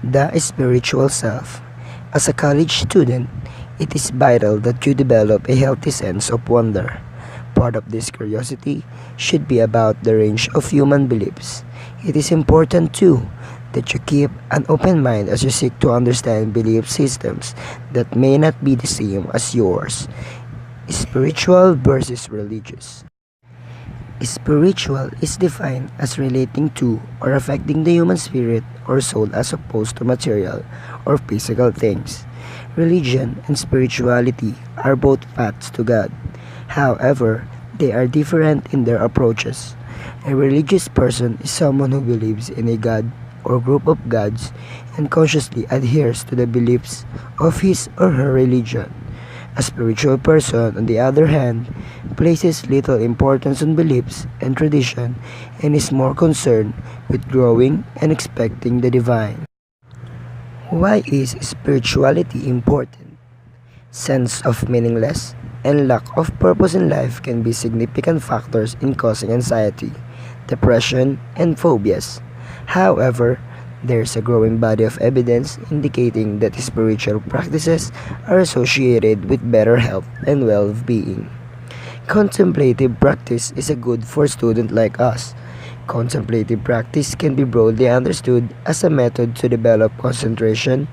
The spiritual self. As a college student, it is vital that you develop a healthy sense of wonder. Part of this curiosity should be about the range of human beliefs. It is important too that you keep an open mind as you seek to understand belief systems that may not be the same as yours. Spiritual versus religious. Spiritual is defined as relating to or affecting the human spirit or soul as opposed to material or physical things. Religion and spirituality are both paths to God. However, they are different in their approaches. A religious person is someone who believes in a God or group of gods and consciously adheres to the beliefs of his or her religion. A spiritual person, on the other hand, places little importance on beliefs and tradition and is more concerned with growing and expecting the divine. Why is spirituality important? Sense of meaningless and lack of purpose in life can be significant factors in causing anxiety, depression, and phobias. However, there is a growing body of evidence indicating that spiritual practices are associated with better health and well-being. Contemplative practice is a good for students like us. Contemplative practice can be broadly understood as a method to develop concentration,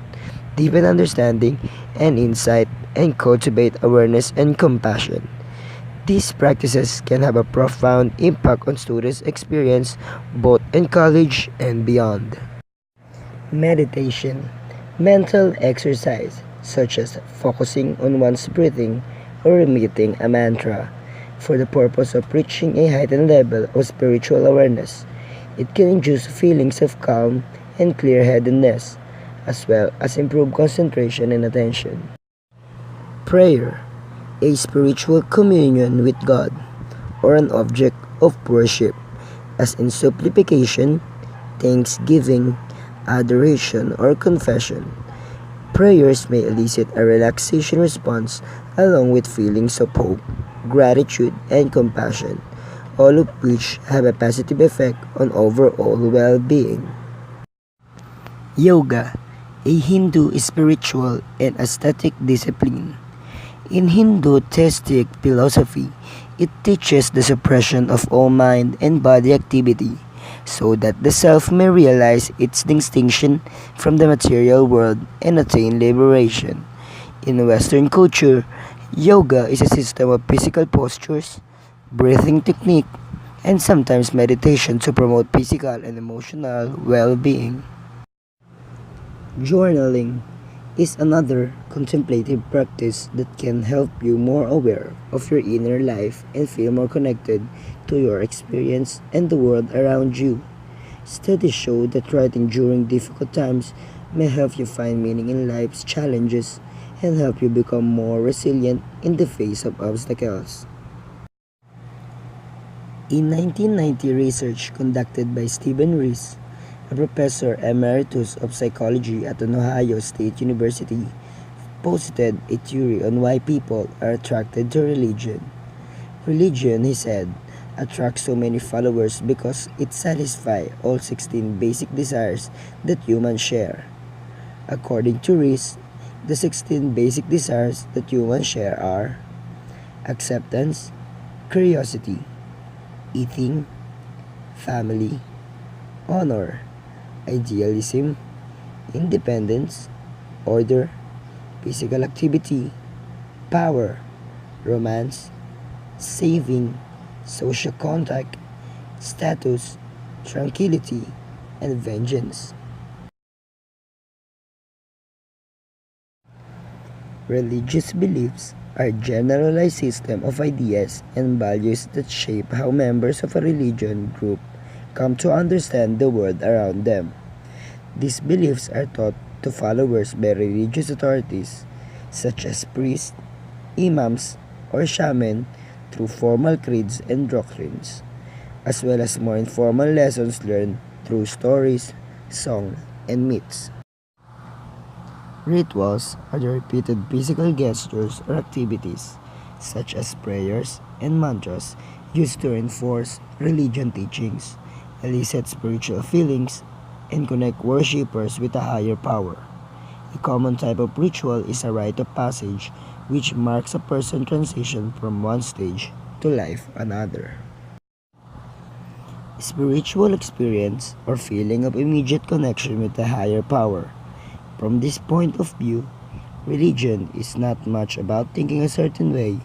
deepen understanding and insight, and cultivate awareness and compassion. These practices can have a profound impact on students' experience both in college and beyond. Meditation. Mental exercise such as focusing on one's breathing or repeating a mantra for the purpose of reaching a heightened level of spiritual awareness. It can induce feelings of calm and clear-headedness, as well as improve concentration and attention. Prayer. A spiritual communion with God or an object of worship, as in supplication, thanksgiving, adoration, or confession. Prayers may elicit a relaxation response along with feelings of hope, gratitude, and compassion, all of which have a positive effect on overall well-being. Yoga, a Hindu spiritual and aesthetic discipline. In Hindu theistic philosophy, it teaches the suppression of all mind and body activity so that the self may realize its distinction from the material world and attain liberation. In Western culture, yoga is a system of physical postures, breathing technique, and sometimes meditation to promote physical and emotional well-being. Journaling is another contemplative practice that can help you more aware of your inner life and feel more connected to your experience and the world around you. Studies show that writing during difficult times may help you find meaning in life's challenges and help you become more resilient in the face of obstacles. In 1990 research conducted by Stephen Rees, a professor emeritus of psychology at an Ohio State University, posited a theory on why people are attracted to religion. Religion, he said, attracts so many followers because it satisfies all 16 basic desires that humans share. According to Rees, the 16 basic desires that humans share are acceptance, curiosity, eating, family, honor, idealism, independence, order, physical activity, power, romance, saving, social contact, status, tranquility, and vengeance. Religious beliefs are a generalized system of ideas and values that shape how members of a religion group come to understand the world around them. These beliefs are taught to followers by religious authorities, such as priests, imams, or shaman, through formal creeds and doctrines, as well as more informal lessons learned through stories, song, and myths. Rituals are the repeated physical gestures or activities, such as prayers and mantras, used to reinforce religion teachings, elicit spiritual feelings, and connect worshippers with a higher power. A common type of ritual is a rite of passage, which marks a person's transition from one stage to life another. Spiritual experience or feeling of immediate connection with a higher power. From this point of view, religion is not much about thinking a certain way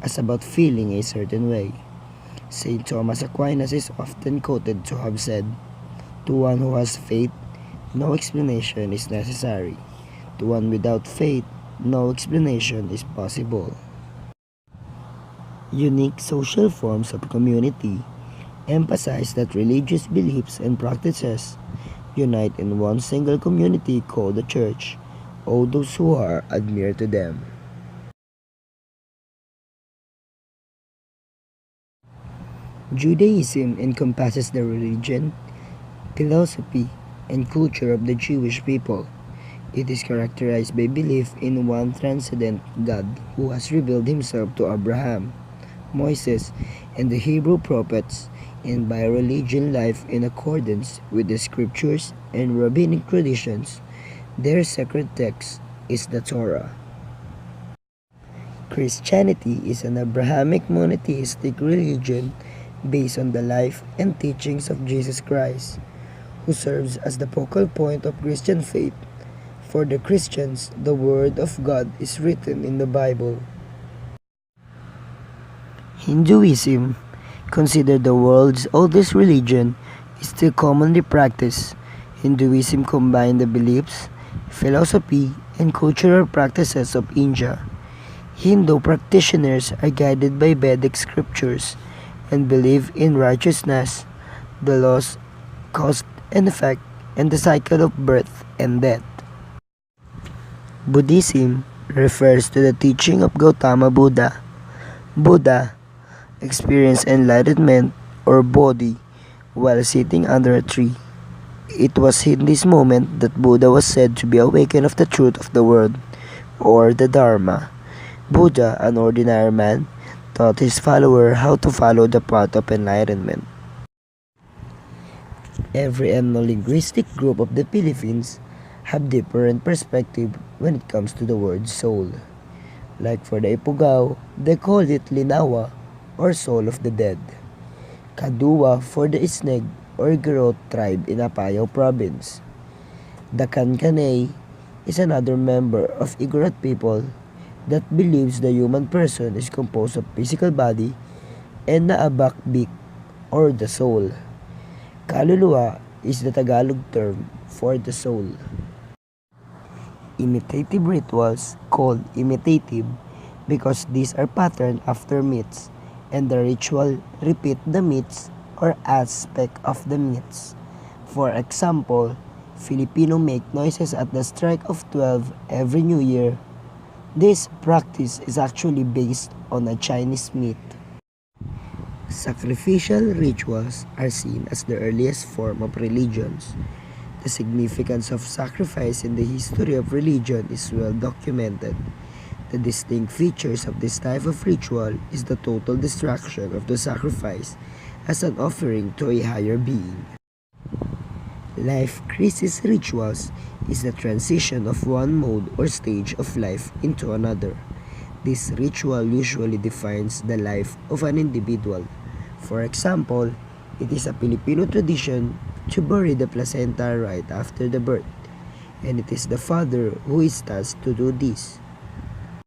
as about feeling a certain way. Saint Thomas Aquinas is often quoted to have said, "To one who has faith, no explanation is necessary. To one without faith, no explanation is possible." Unique social forms of community emphasize that religious beliefs and practices unite in one single community called the church, all those who are adhere to them. Judaism encompasses the religion, philosophy, and culture of the Jewish people. It is characterized by belief in one transcendent God who has revealed himself to Abraham, Moses, and the Hebrew prophets, and by religion life in accordance with the scriptures and rabbinic traditions. Their sacred text is the Torah. Christianity is an Abrahamic monotheistic religion based on the life and teachings of Jesus Christ, who serves as the focal point of Christian faith. For the Christians, the Word of God is written in the Bible. Hinduism, considered the world's oldest religion, is still commonly practiced. Hinduism combines the beliefs, philosophy, and cultural practices of India. Hindu practitioners are guided by Vedic scriptures and believe in righteousness, the laws, cause and effect, and the cycle of birth and death. Buddhism refers to the teaching of Gautama Buddha. Buddha experienced enlightenment or bodhi while sitting under a tree. It was in this moment that Buddha was said to be awakened of the truth of the world, or the Dharma. Buddha, an ordinary man, taught his follower how to follow the path of enlightenment. Every ethno-linguistic group of the Philippines have different perspective when it comes to the word soul. Like for the Ifugao, they call it linawa or soul of the dead. Kadua for the Isneg or Garot tribe in Apayao province. The Kankanay is another member of Igorot people that believes the human person is composed of physical body and naabakbik or the soul. Kaluluwa is the Tagalog term for the soul. Imitative rituals called imitative because these are patterned after myths and the ritual repeat the myths or aspect of the myths. For example, Filipino make noises at the strike of 12 every New Year. This practice is actually based on a Chinese myth. Sacrificial rituals are seen as the earliest form of religions. The significance of sacrifice in the history of religion is well documented. The distinct features of this type of ritual is the total destruction of the sacrifice as an offering to a higher being. Life crisis rituals is the transition of one mode or stage of life into another. This ritual usually defines the life of an individual. For example, it is a Filipino tradition to bury the placenta right after the birth, and it is the father who is tasked to do this.